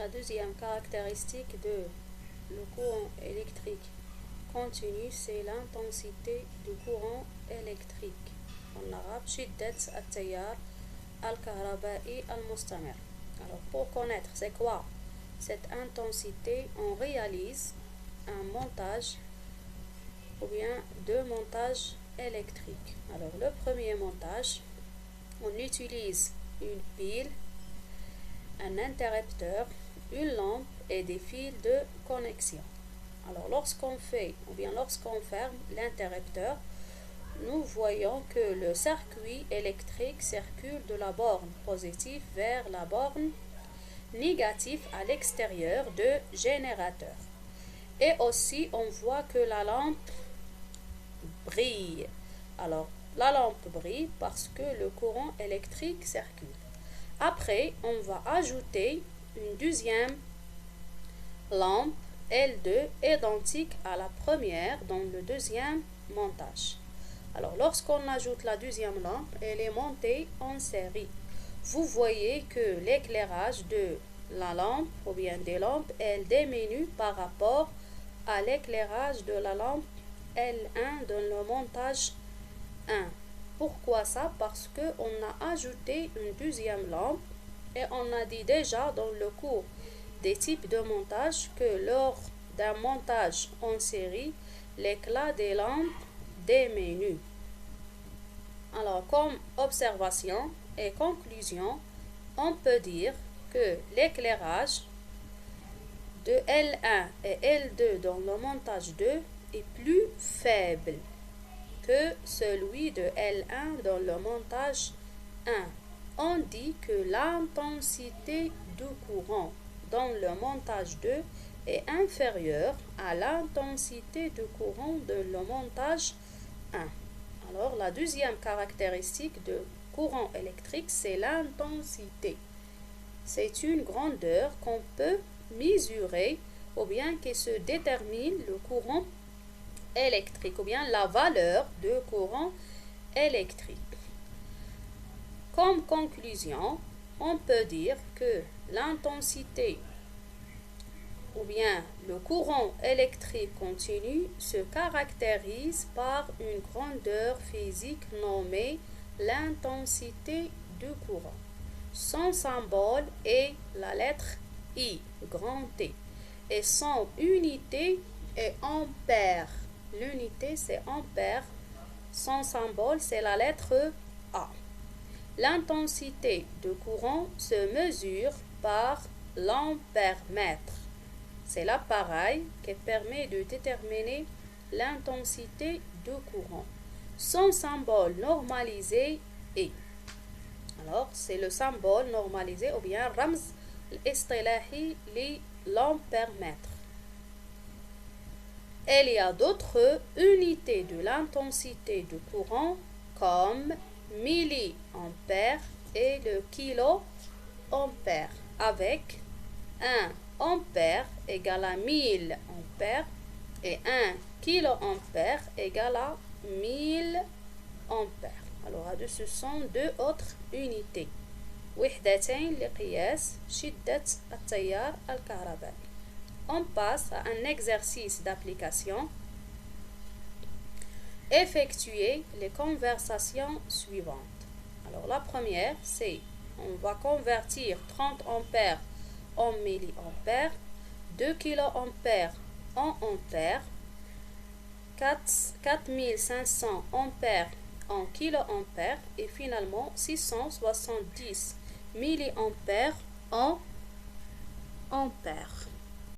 La deuxième caractéristique de le courant électrique continu, c'est l'intensité du courant électrique. En arabe, شدة التيار الكهربائي المستمر. Alors, pour connaître c'est quoi cette intensité, on réalise un montage ou bien deux montages électriques. Alors, le premier montage, on utilise une pile, un interrupteur, une lampe et des fils de connexion. Alors, lorsqu'on ferme l'interrupteur, nous voyons que le circuit électrique circule de la borne positive vers la borne négative à l'extérieur du générateur. Et aussi, on voit que la lampe brille. Alors, la lampe brille parce que le courant électrique circule. Après, on va ajouter une deuxième lampe L2 identique à la première dans le deuxième montage. Alors, lorsqu'on ajoute la deuxième lampe, elle est montée en série. Vous voyez que l'éclairage de la lampe ou bien des lampes, elle diminue par rapport à l'éclairage de la lampe L1 dans le montage 1. Pourquoi ça? Parce qu'on a ajouté une deuxième lampe et on a dit déjà dans le cours des types de montage que lors d'un montage en série, l'éclat des lampes diminue. Alors, comme observation et conclusion, on peut dire que l'éclairage de L1 et L2 dans le montage 2 est plus faible que celui de L1 dans le montage 1. On dit que l'intensité du courant dans le montage 2 est inférieure à l'intensité du courant de le montage 1. Alors, la deuxième caractéristique de courant électrique, c'est l'intensité. C'est une grandeur qu'on peut mesurer ou bien qui se détermine le courant électrique ou bien la valeur de courant électrique. Comme conclusion, on peut dire que l'intensité ou bien le courant électrique continu se caractérise par une grandeur physique nommée l'intensité du courant. Son symbole est la lettre I, grand T, et son unité est ampère. L'unité c'est ampère, son symbole c'est la lettre A. L'intensité du courant se mesure par l'ampèremètre. C'est l'appareil qui permet de déterminer l'intensité du courant. Son symbole normalisé est. Alors, c'est le symbole normalisé ou bien Ramz al-Istilahi li l'ampèremètre. Il y a d'autres unités de l'intensité du courant comme milliampère et le kiloampère avec 1 ampère égale à 1000 ampères et 1 kiloampère égale à 1000 ampères. Alors, ce sont deux autres unités. وحدتين لقياس شدة التيار الكهربائي. On passe à un exercice d'application. Effectuez les conversations suivantes. Alors, la première, c'est on va convertir 30 ampères en milliampères, 2 kiloampères en ampères, 4500 ampères en kiloampères et finalement 670 milliampères en ampères.